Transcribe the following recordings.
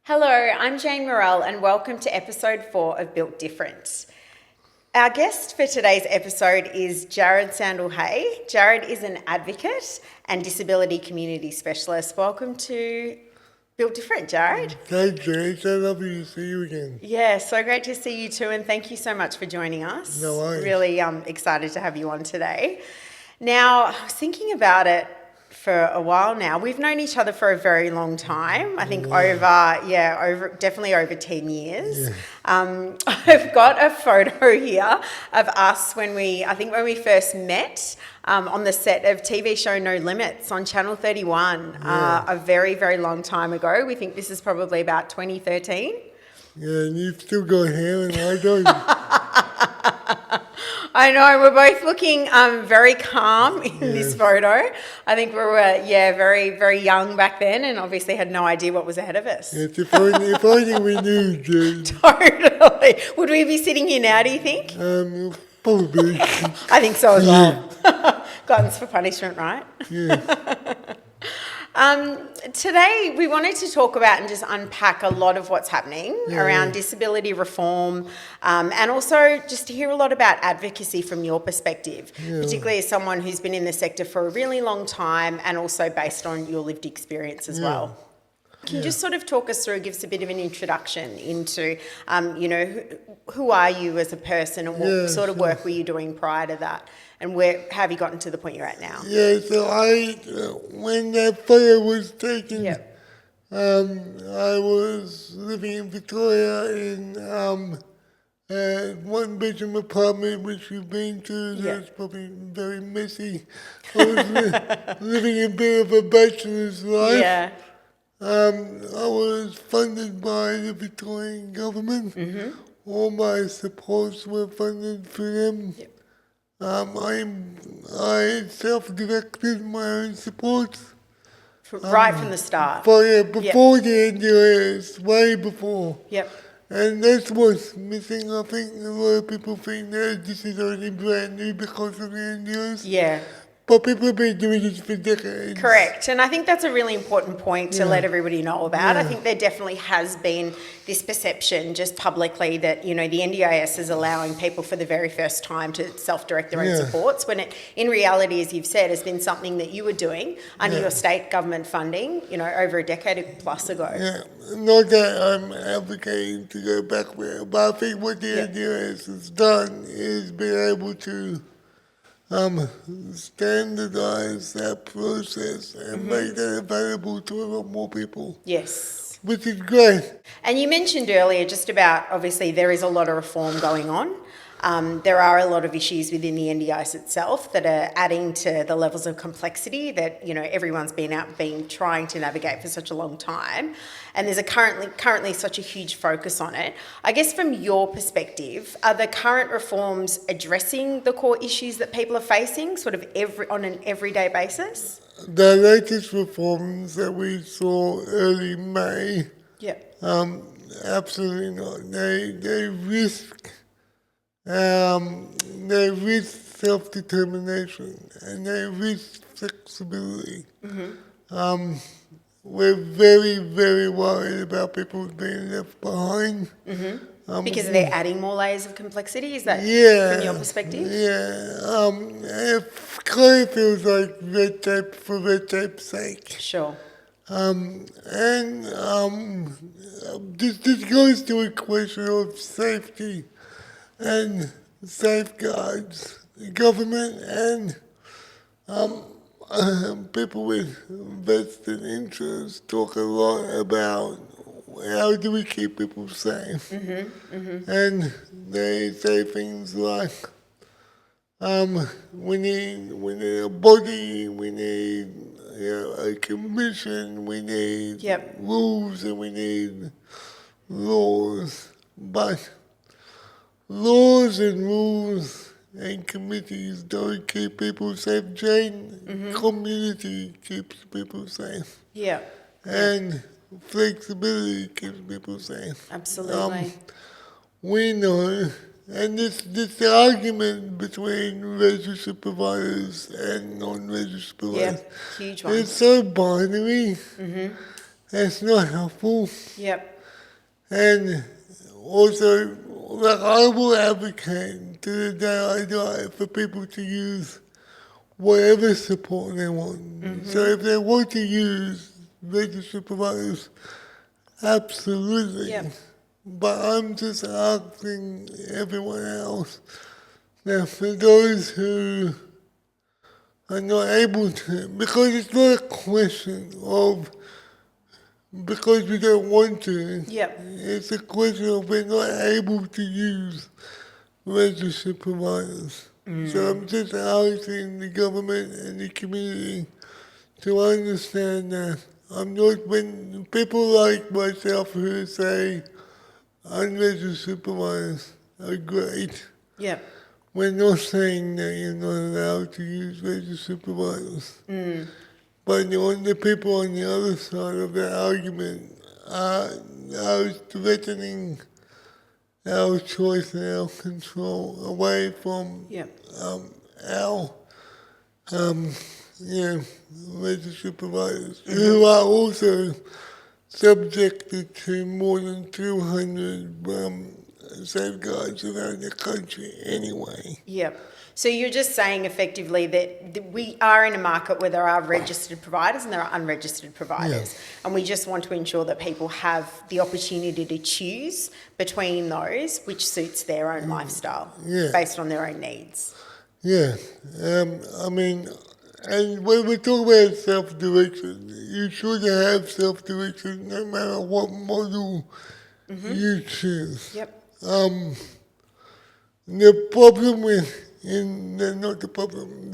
Hello, I'm Jane Morrell and welcome to episode 4 of Built Different. Our guest for today's episode is Jarrod Sandell-Hay. Jarrod is an advocate and disability community specialist. Welcome to Built Different, Jarrod. Thanks, Jane. It's so lovely to see you again. Yeah, so great to see you too, and thank you so much for joining us. No worries. Really excited to have you on today. Now, I was thinking about it for a while now. We've known each other for a very long time. I think definitely over 10 years. Yeah. I've got a photo here of us when we first met on the set of TV show No Limits on Channel 31 a very, very long time ago. We think this is probably about 2013. Yeah, and you've still got hair and I don't. I know, we're both looking very calm in this photo. I think we were, very, very young back then and obviously had no idea what was ahead of us. Yes, if only we knew, Jane. Totally. Would we be sitting here now, do you think? Probably. I think so as well. Gluttons for punishment, right? Yeah. Today we wanted to talk about and just unpack a lot of what's happening around disability reform and also just to hear a lot about advocacy from your perspective, particularly as someone who's been in the sector for a really long time and also based on your lived experience as well. Can you just sort of talk us through, give us a bit of an introduction into, who are you as a person and what sort of work were you doing prior to that? And how have you gotten to the point you're at now? Yeah, so when that photo was taken, I was living in Victoria in a one-bedroom apartment, which you've been to. That's probably very messy. I was living a bit of a bachelor's life. Yeah. I was funded by the Victorian government. Mm-hmm. All my supports were funded through them. Yep. I self-directed my own supports. Right from the start. Before the NDIS, way before. Yep. And that's what's missing. I think a lot of people think that this is only brand new because of the NDIS. Yeah. But people have been doing this for decades. Correct. And I think that's a really important point to let everybody know about. I think there definitely has been this perception just publicly that, the NDIS is allowing people for the very first time to self-direct their own supports, when it, in reality, as you've said, has been something that you were doing under your state government funding, over a decade plus ago. Yeah. Not that I'm advocating to go backward, but I think what the NDIS has done is been able to standardise that process and make that available to a lot more people. Yes. Which is great. And you mentioned earlier just about, obviously, there is a lot of reform going on. There are a lot of issues within the NDIS itself that are adding to the levels of complexity that, everyone's been trying to navigate for such a long time. And there's currently such a huge focus on it. I guess from your perspective, are the current reforms addressing the core issues that people are facing sort of on an everyday basis? The latest reforms that we saw early May, absolutely not. They risk self-determination and they risk flexibility. Mm-hmm. We're very, very worried about people being left behind. Mm-hmm. Because they're adding more layers of complexity? Is that from your perspective? Yeah. It kind of feels like red tape for red tape's sake. Sure. This goes to a question of safety and safeguards. The government and people with vested interests talk a lot about how do we keep people safe. Mm-hmm, mm-hmm. And they say things like, we need a body, we need a commission, we need rules, and we need laws. But laws and rules and committees don't keep people safe, Jane. Mm-hmm. Community keeps people safe. Yeah. And flexibility keeps people safe. Absolutely. We know, and this argument between registered providers and non-registered providers, huge one. It's so binary. Mm-hmm. It's not helpful. Yep. And also, like, I will advocate to the day I die for people to use whatever support they want. So if they want to use registered providers, absolutely. Yep. But I'm just asking everyone else that for those who are not able to, because it's not a question of because we don't want to. Yep. It's a question of we're not able to use registered providers. So I'm just asking the government and the community to understand that I'm not, when people like myself who say unregistered providers are great, Yep. we're not saying that you're not allowed to use registered providers. But the people on the other side of that argument are threatening our choice and our control away from Yep. our registered providers who are also subjected to more than 200 safeguards around the country anyway. Yep. So you're just saying effectively that we are in a market where there are registered providers and there are unregistered providers. Yeah. And we just want to ensure that people have the opportunity to choose between those which suits their own lifestyle based on their own needs. Yeah. I mean, and when we talk about self-direction, you should have self-direction no matter what model you choose. Yep. The problem with, not the problem,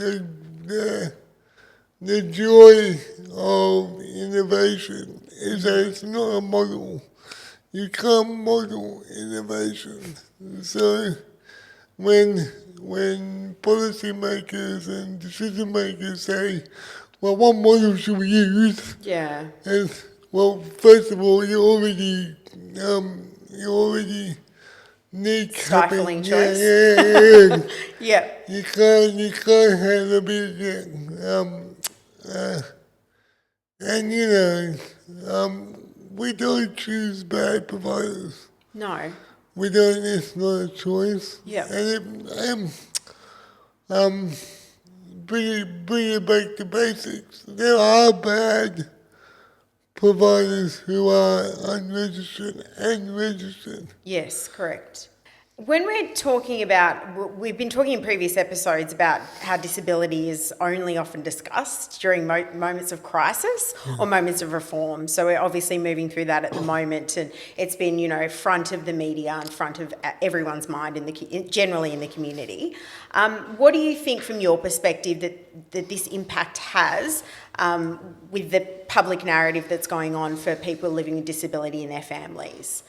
the joy of innovation is that it's not a model. You can't model innovation. So when policymakers and decision makers say, well, what model should we use? Yeah. And, well, first of all, you already need Stifling choice. Yeah. Yep. You can't have a bit and we don't choose bad providers. No. We don't. It's not a choice. Yep. And bring it back to basics. There are bad providers who are unregistered and registered. Yes, correct. When we're talking about, we've been talking in previous episodes about how disability is only often discussed during moments of crisis or moments of reform. So we're obviously moving through that at the moment, and it's been, front of the media and front of everyone's mind generally in the community. What do you think from your perspective that this impact has with the public narrative that's going on for people living with disability and their families?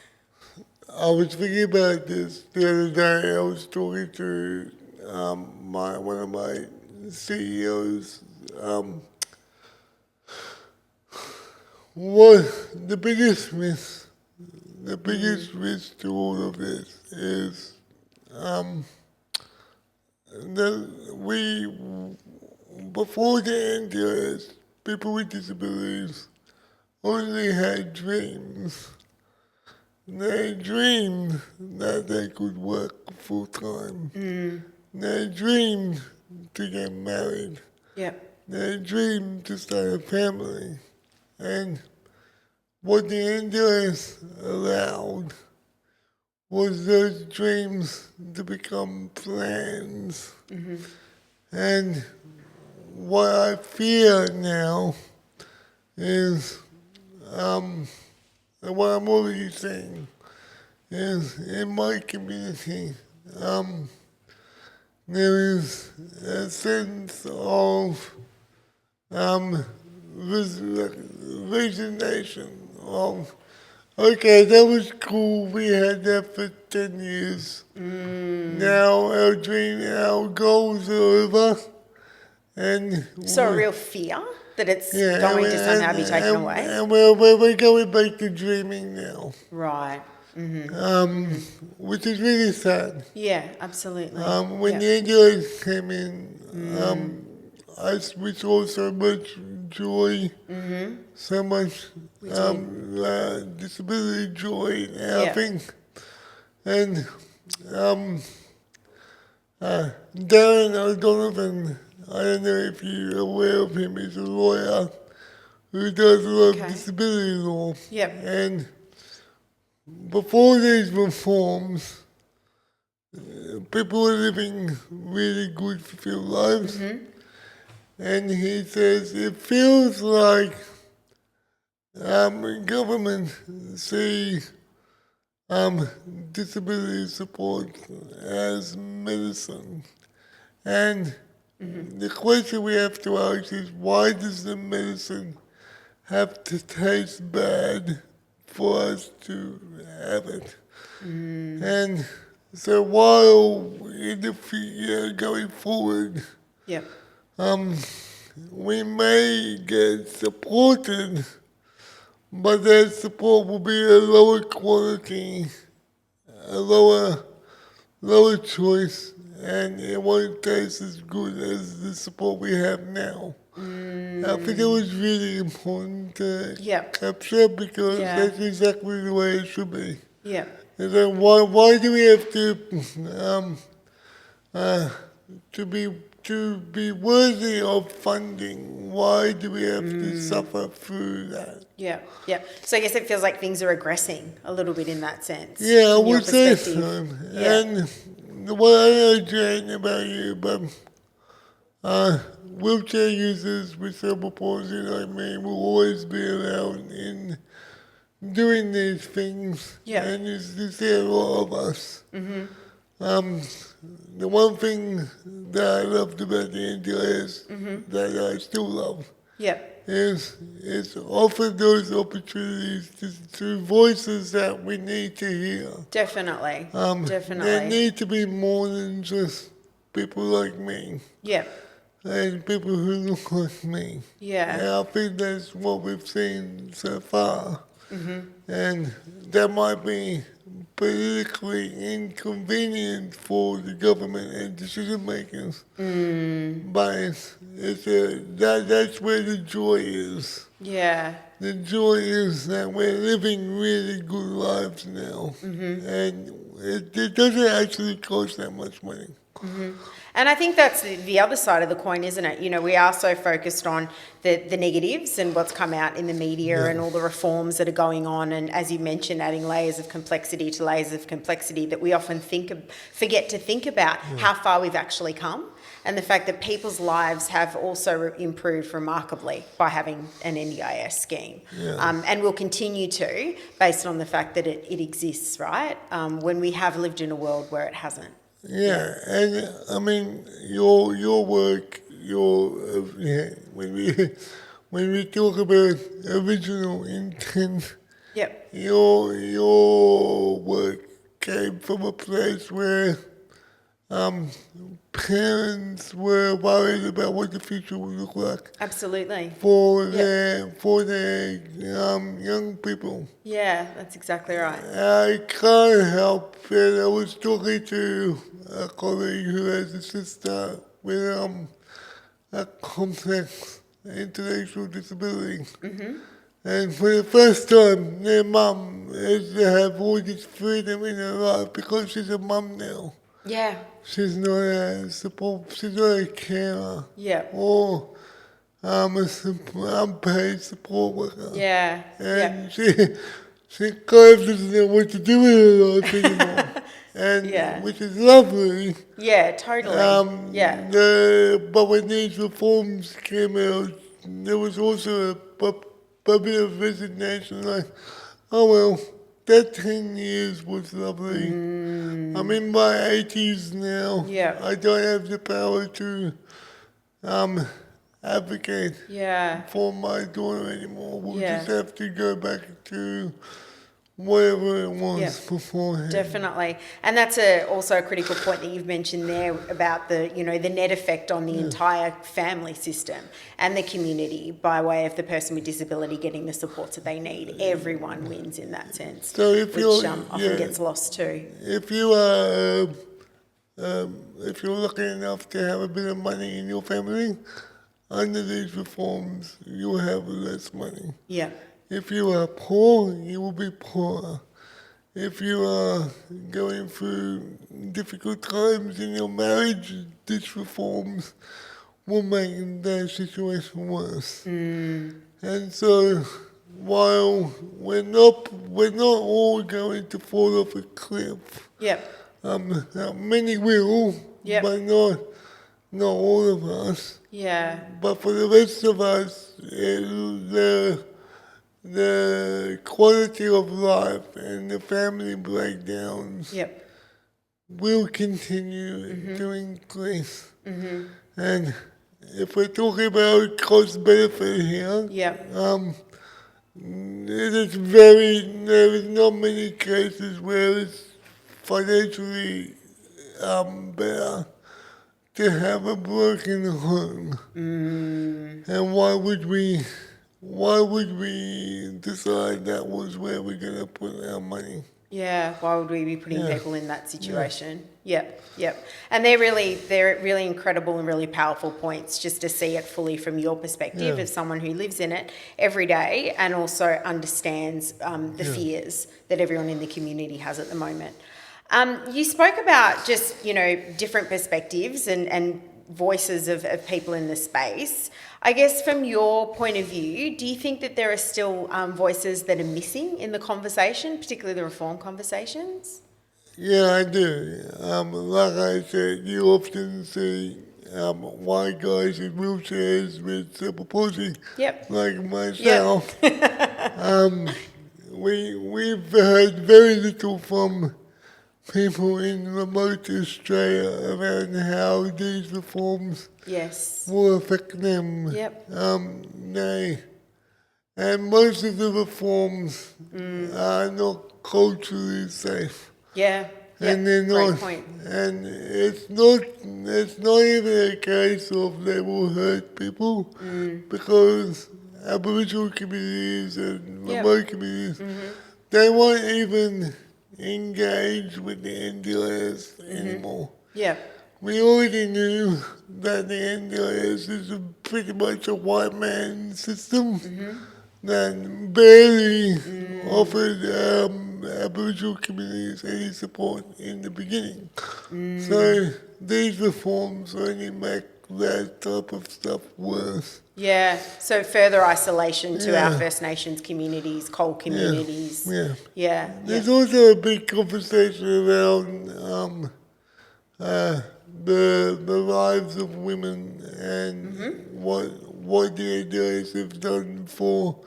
I was thinking about this the other day. I was talking to one of my CEOs. What the biggest risk to all of this is that before the NDIS, people with disabilities only had dreams. They dreamed that they could work full time. They dreamed to get married. Yep. They dreamed to start a family. And what the NDIS allowed was those dreams to become plans. And what I fear now is and what I'm already saying is, in my community, there is a sense of resignation of, okay, that was cool, we had that for 10 years. Now our goals are over. And so a real fear that it's going to somehow be taken away? And we're going back to dreaming now. Right. Which is really sad. Yeah, absolutely. When the NDIS came in, we saw so much joy, so much disability joy in our thing. And Darren O'Donovan, I don't know if you're aware of him, he's a lawyer who does a lot of disability law. And before these reforms, people were living really good, fulfilled lives. And he says it feels like government see disability support as medicine. And the question we have to ask is, why does the medicine have to taste bad for us to have it? And so while in the future going forward, we may get supported, but that support will be a lower quality, a lower choice, and it won't taste as good as the support we have now. I think it was really important to capture, because that's exactly the way it should be. And then why do we have to be worthy of funding? Why do we have to suffer through that? So I guess it feels like things are regressing a little bit in that sense. I would say so. And what I know, Jane, about you, but wheelchair users with cerebral palsy like me will always be around in doing these things. And you see a lot of us. The one thing that I loved about the NDIS that I still love is offer those opportunities to voices that we need to hear. Definitely. There need to be more than just people like me. And people who look like me. And I think that's what we've seen so far. And that might be politically inconvenient for the government and decision makers. But that's where the joy is. The joy is that we're living really good lives now. And it doesn't actually cost that much money. And I think that's the other side of the coin, isn't it? You know, we are so focused on the negatives and what's come out in the media and all the reforms that are going on. And as you mentioned, adding layers of complexity to layers of complexity, that we often forget to think about how far we've actually come. And the fact that people's lives have also improved remarkably by having an NDIS scheme. And will continue to, based on the fact that it exists, right? When we have lived in a world where it hasn't. And I mean, your work, when we talk about original intent, your work came from a place where parents were worried about what the future would look like. Absolutely. For their young people. That's exactly right. I can't help it. I was talking to a colleague who has a sister with a complex intellectual disability. And for the first time, their mum has to have all this freedom in her life because she's a mum now. She's not a support, she's not a carer. Or unpaid support worker. And she kind of doesn't know what to do with her life anymore. And which is lovely. Totally. But when these reforms came out, there was also a bit of resignation, like, oh well, that 10 years was lovely. I'm in my 80s now. I don't have the power to advocate for my daughter anymore. We'll just have to go back to whatever it was beforehand. Definitely. And that's also a critical point that you've mentioned there about the net effect on the entire family system and the community by way of the person with disability getting the supports that they need. Everyone wins in that sense, so if which often gets lost too. If you are, if you're lucky enough to have a bit of money in your family, under these reforms, you will have less money. Yeah. If you are poor, you will be poorer. If you are going through difficult times in your marriage, these reforms will make that situation worse. And so, while we're not all going to fall off a cliff, Yep. many will, Yep. but not all of us. Yeah. But for the rest of us, the quality of life and the family breakdowns Yep. will continue to increase. And if we're talking about cost benefit here, Yep. there is not many cases where it's financially better to have a broken home. And why would we decide that was where we're going to put our money? Yeah, why would we be putting people in that situation? Yep. And they're really incredible and really powerful points just to see it fully from your perspective as someone who lives in it every day and also understands the fears that everyone in the community has at the moment. You spoke about just, different perspectives and voices of people in the space. I guess from your point of view, do you think that there are still voices that are missing in the conversation, particularly the reform conversations? Yeah, I do. Like I said, you often see white guys in wheelchairs with cerebral palsy, like myself. We've heard very little from people in remote Australia around how these reforms will affect them. And most of the reforms are not culturally safe. And they're not. Great point. And it's not even a case of they will hurt people because Aboriginal communities and remote communities, they won't even engage with the NDIS anymore. We already knew that the NDIS is pretty much a white man system that barely offered Aboriginal communities any support in the beginning. So these reforms only make that type of stuff worse. So further isolation to our First Nations communities, coal communities. There's also a big conversation around the lives of women and what the NDIS have done for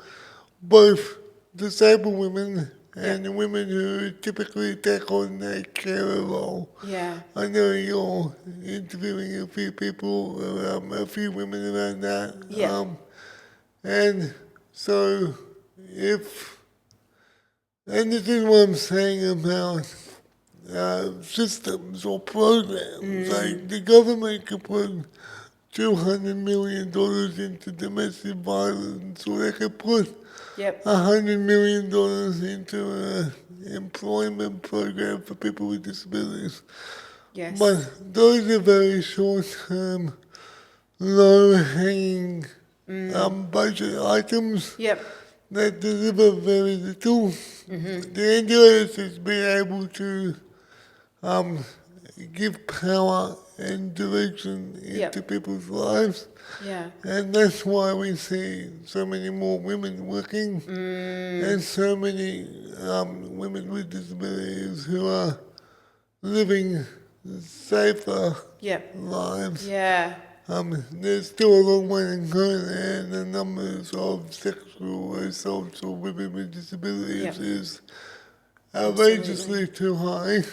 both disabled women and the women who typically take on that carer role. I know you're interviewing a few people, a few women around that. And so and this is what I'm saying about systems or programs. Like the government could put $200 million into domestic violence, or they could put $100 million into an employment program for people with disabilities. But those are very short-term, low-hanging budget items that deliver very little. The NDIS has been able to give power and direction into people's lives. And that's why we see so many more women working and so many women with disabilities who are living safer lives. There's still a long way to go there, and the numbers of sexual assaults of women with disabilities is outrageously too high.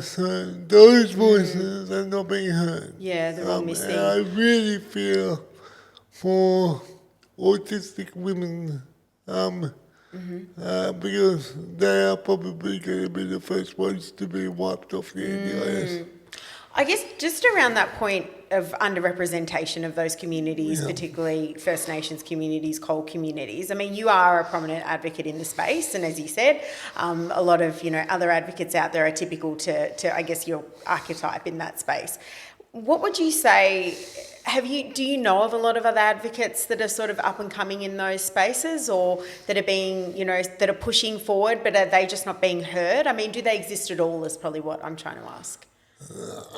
So those voices are not being heard. They're all missing. And I really feel for autistic women because they are probably going to be the first ones to be wiped off the NDIS. I guess just around that point of underrepresentation of those communities, particularly First Nations communities, coal communities. I mean, you are a prominent advocate in the space, and as you said, a lot of other advocates out there are typical to I guess your archetype in that space. What would you say? Do you know of a lot of other advocates that are sort of up and coming in those spaces, or that are being, that are pushing forward, but are they just not being heard? I mean, do they exist at all? Is probably what I'm trying to ask.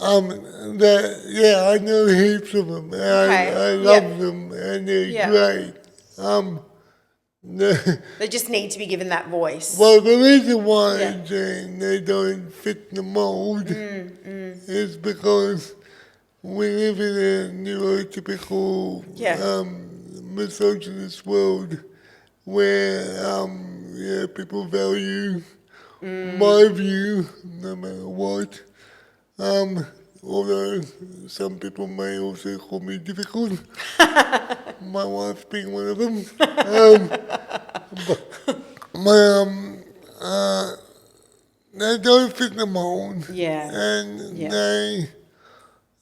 I know heaps of them. Okay. I love them, and they're great. They just need to be given that voice. Well, the reason why they don't fit the mold is because we live in a neurotypical, misogynist world where people value my view no matter what. Although some people may also call me difficult, my wife being one of them. They don't fit the mold, and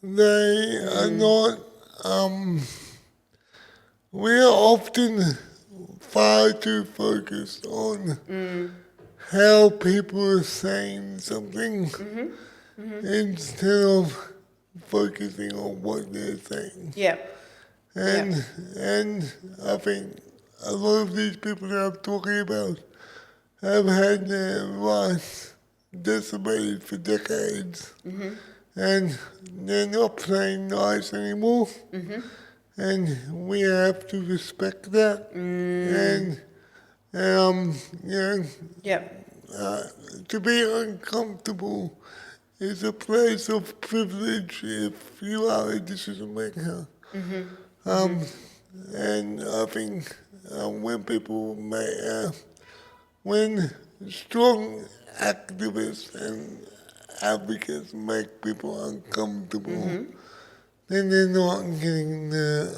they are not. We are often far too focused on how people are saying something. Instead of focusing on what they're saying. And I think a lot of these people that I'm talking about have had their rights decimated for decades. And they're not playing nice anymore. And we have to respect that. To be uncomfortable is a place of privilege if you are a decision maker. And I think when strong activists and advocates make people uncomfortable, then they're not getting the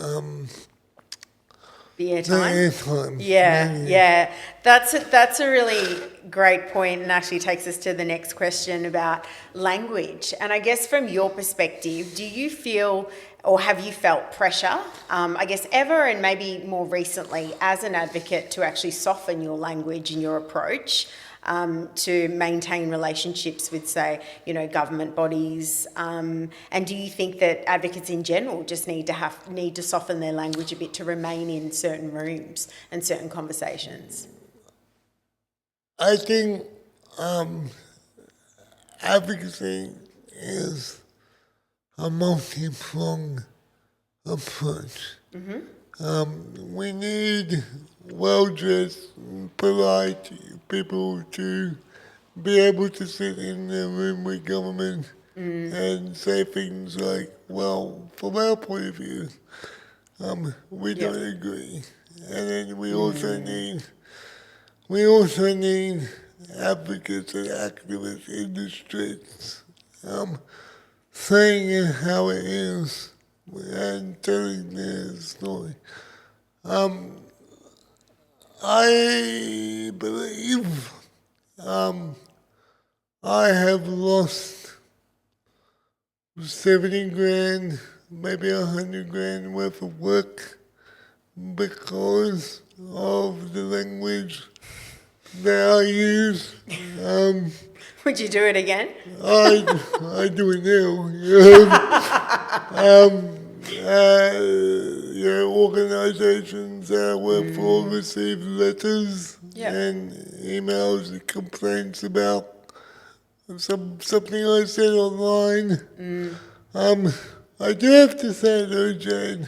airtime. Yeah. That's a really great point, and actually takes us to the next question about language. And I guess from your perspective, do you feel, or have you felt pressure, I guess ever and maybe more recently as an advocate, to actually soften your language and your approach to maintain relationships with, say, government bodies? And do you think that advocates in general just need to soften their language a bit to remain in certain rooms and certain conversations? I think advocacy is a multi-pronged approach. We need well-dressed, polite people to be able to sit in the room with government and say things like, well, from our point of view, we don't agree. And then we also need advocates and activists in the streets saying it how it is and telling their story. I believe I have lost 70 grand, maybe 100 grand worth of work because of the language that I use. Would you do it again? I do it now. Organizations that I work for receive letters and emails and complaints about something I said online. I do have to say though, Jane,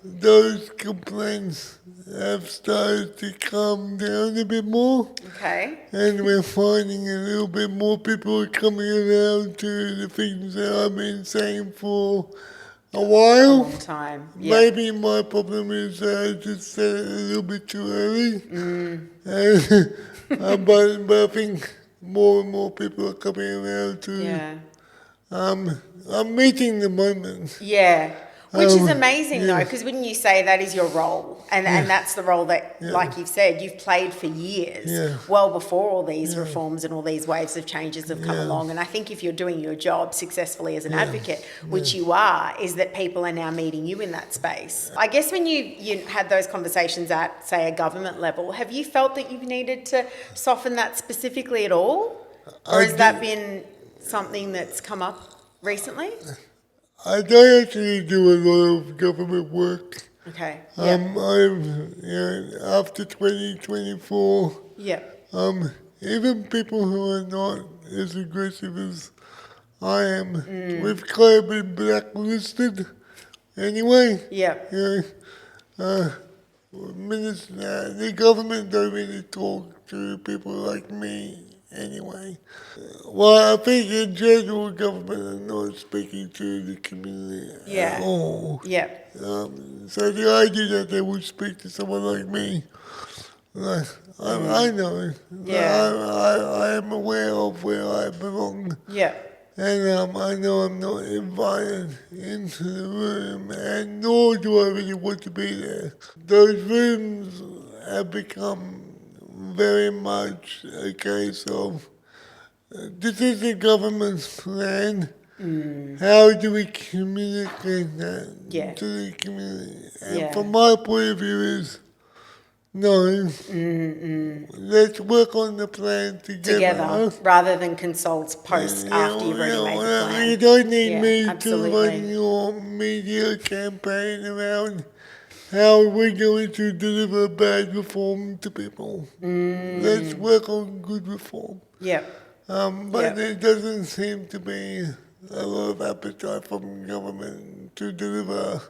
those complaints have started to calm down a bit more. Okay. And we're finding a little bit more people are coming around to the things that I've been saying for a while. A long time. Maybe my problem is I just said it a little bit too early. But I think more and more people are coming around to... I'm meeting the moment. Yeah. Which is amazing, though, because wouldn't you say that is your role? And that's the role that, like you've said, you've played for years, well before all these reforms and all these waves of changes have come along. And I think if you're doing your job successfully as an advocate, which you are, is that people are now meeting you in that space. I guess when you had those conversations at, say, a government level, have you felt that you've needed to soften that specifically at all? Or has that been something that's come up? recently? I don't actually do a lot of government work. Okay. I'm after 2024. Yeah. Even people who are not as aggressive as I am, we've kind of been blacklisted anyway. Yeah. You know, the government don't really talk to people like me anyway. Well, I think in general, government are not speaking to the community at all. Yeah. So the idea that they would speak to someone like me, like, I know. Yeah. I am aware of where I belong. Yeah. And I know I'm not invited into the room, and nor do I really want to be there. Those rooms have become very much a case of this is the government's plan. How do we communicate that Yeah. to the community? And Yeah. from my point of view is, no, let's work on the plan Together, rather than consult post after you've already made the plan. You don't need Yeah, me absolutely. to run your media campaign around how we're going to deliver bad reform to people. Let's work on good reform. Yeah. But there doesn't seem to be a lot of appetite from government to deliver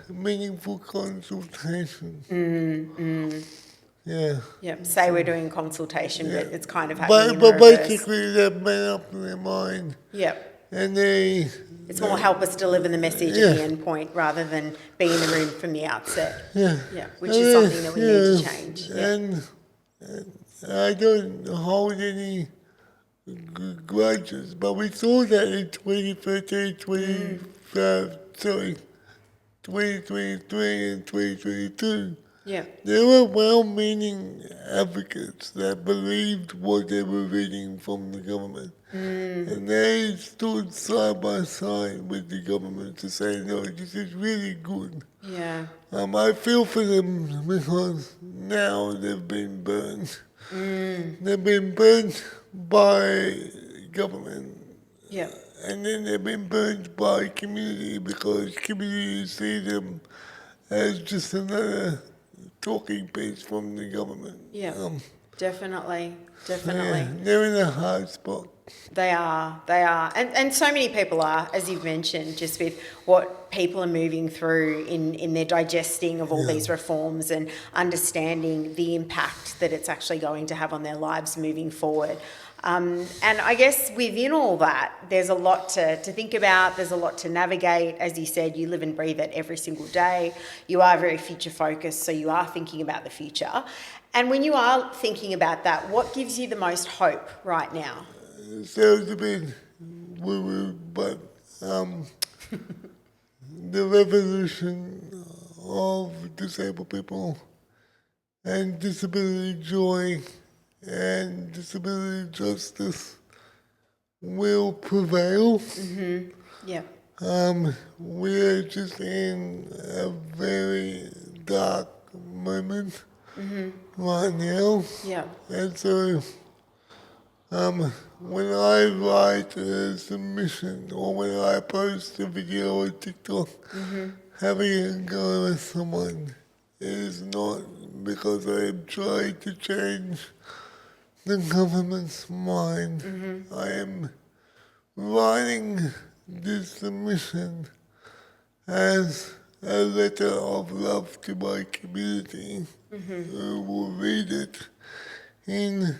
meaningful consultation. Yeah. Yeah. Say we're doing consultation, but it's kind of happening in reverse. Basically, they've made up their mind. Yeah. And it's more help us deliver the message at the end point rather than be in the room from the outset. Yeah. Which is something that we need to change. And I don't hold any grudges, but we saw that in 2013, 2023 and 2022. Yeah. There were well-meaning advocates that believed what they were reading from the government. And they stood side by side with the government to say, no, this is really good. Yeah. I feel for them because now they've been burned. They've been burned by government. Yeah. And then they've been burned by community because community see them as just another talking piece from the government. Yeah. Definitely. Yeah, they're in a hard spot. They are. And so many people are, as you've mentioned, just with what people are moving through in their digesting of all these reforms and understanding the impact that it's actually going to have on their lives moving forward. And I guess within all that, there's a lot to think about. There's a lot to navigate. As you said, you live and breathe it every single day. You are very future focused, so you are thinking about the future. And when you are thinking about that, what gives you the most hope right now? It sounds a bit woo-woo, but the revolution of disabled people and disability joy and disability justice will prevail. Yeah. We're just in a very dark moment right now. Yeah. And so when I write a submission or when I post a video on TikTok, having a go at someone is not because I'm trying to change the government's mind. I am writing this submission as a letter of love to my community who will read it in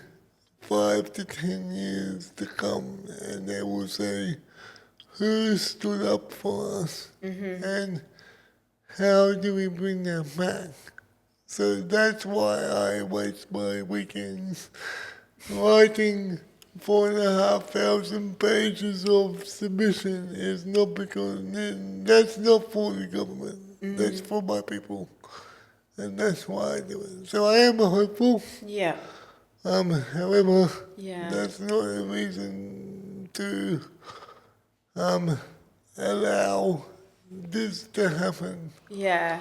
5 to 10 years to come, and they will say, who stood up for us and how do we bring that back? So that's why I waste my weekends writing 4,500 pages of submission. Is not because that's not for the government. That's for my people, and that's why I do it. So I am hopeful. Yeah. However, that's not a reason to allow this to happen. Yeah.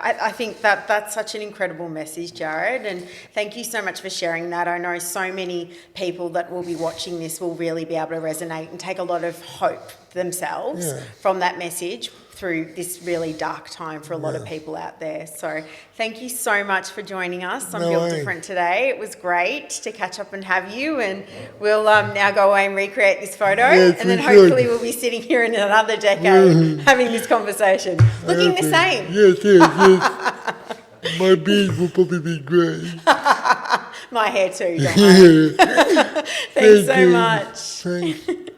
I think that's such an incredible message, Jarrod, and thank you so much for sharing that. I know so many people that will be watching this will really be able to resonate and take a lot of hope themselves from that message through this really dark time for a lot of people out there. So thank you so much for joining us on Built Different today. It was great to catch up and have you, and we'll now go away and recreate this photo, and then hopefully we'll be sitting here in another decade having this conversation, looking the same. Yes. My beard will probably be grey. My hair too, don't worry. Thanks so much. Thanks.